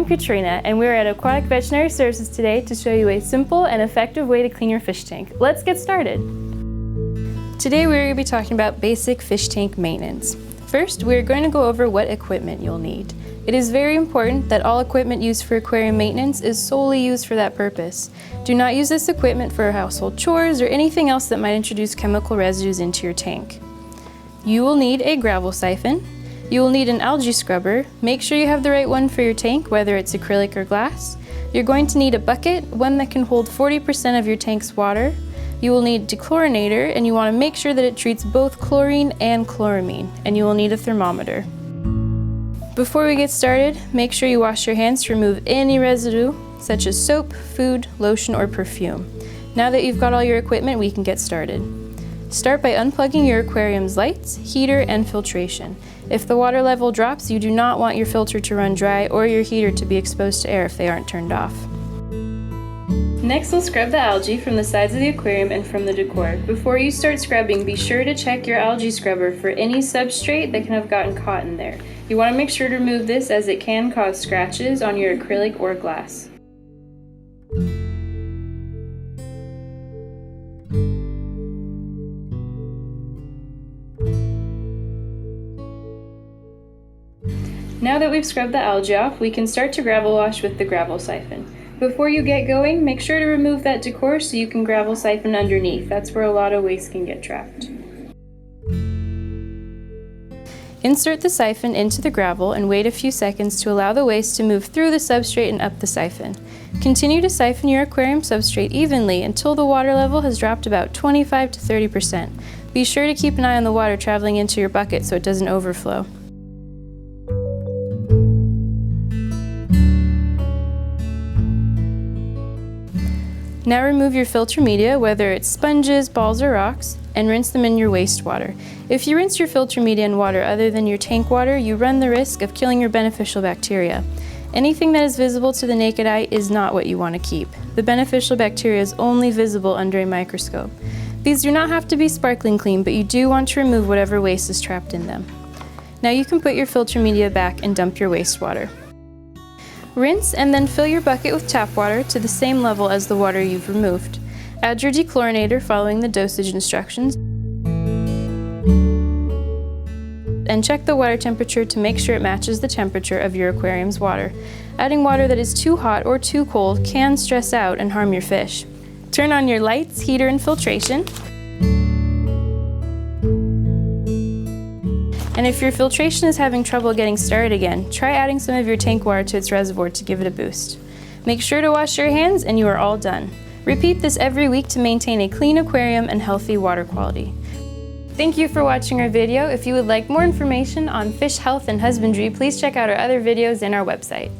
I'm Katrina, and we're at Aquatic Veterinary Services today to show you a simple and effective way to clean your fish tank. Let's get started. Today we're going to be talking about basic fish tank maintenance. First, we're going to go over what equipment you'll need. It is very important that all equipment used for aquarium maintenance is solely used for that purpose. Do not use this equipment for household chores or anything else that might introduce chemical residues into your tank. You will need a gravel siphon. You will need an algae scrubber. Make sure you have the right one for your tank, whether it's acrylic or glass. You're going to need a bucket, one that can hold 40% of your tank's water. You will need dechlorinator, and you want to make sure that it treats both chlorine and chloramine, and you will need a thermometer. Before we get started, make sure you wash your hands to remove any residue, such as soap, food, lotion, or perfume. Now that you've got all your equipment, we can get started. Start by unplugging your aquarium's lights, heater, and filtration. If the water level drops, you do not want your filter to run dry or your heater to be exposed to air if they aren't turned off. Next, we'll scrub the algae from the sides of the aquarium and from the decor. Before you start scrubbing, be sure to check your algae scrubber for any substrate that can have gotten caught in there. You want to make sure to remove this as it can cause scratches on your acrylic or glass. Now that we've scrubbed the algae off, we can start to gravel wash with the gravel siphon. Before you get going, make sure to remove that decor so you can gravel siphon underneath. That's where a lot of waste can get trapped. Insert the siphon into the gravel and wait a few seconds to allow the waste to move through the substrate and up the siphon. Continue to siphon your aquarium substrate evenly until the water level has dropped about 25 to 30%. Be sure to keep an eye on the water traveling into your bucket so it doesn't overflow. Now remove your filter media, whether it's sponges, balls, or rocks, and rinse them in your wastewater. If you rinse your filter media in water other than your tank water, you run the risk of killing your beneficial bacteria. Anything that is visible to the naked eye is not what you want to keep. The beneficial bacteria is only visible under a microscope. These do not have to be sparkling clean, but you do want to remove whatever waste is trapped in them. Now you can put your filter media back and dump your wastewater. Rinse and then fill your bucket with tap water to the same level as the water you've removed. Add your dechlorinator following the dosage instructions. And check the water temperature to make sure it matches the temperature of your aquarium's water. Adding water that is too hot or too cold can stress out and harm your fish. Turn on your lights, heater, and filtration. And if your filtration is having trouble getting started again, try adding some of your tank water to its reservoir to give it a boost. Make sure to wash your hands and you are all done. Repeat this every week to maintain a clean aquarium and healthy water quality. Thank you for watching our video. If you would like more information on fish health and husbandry, please check out our other videos in our website.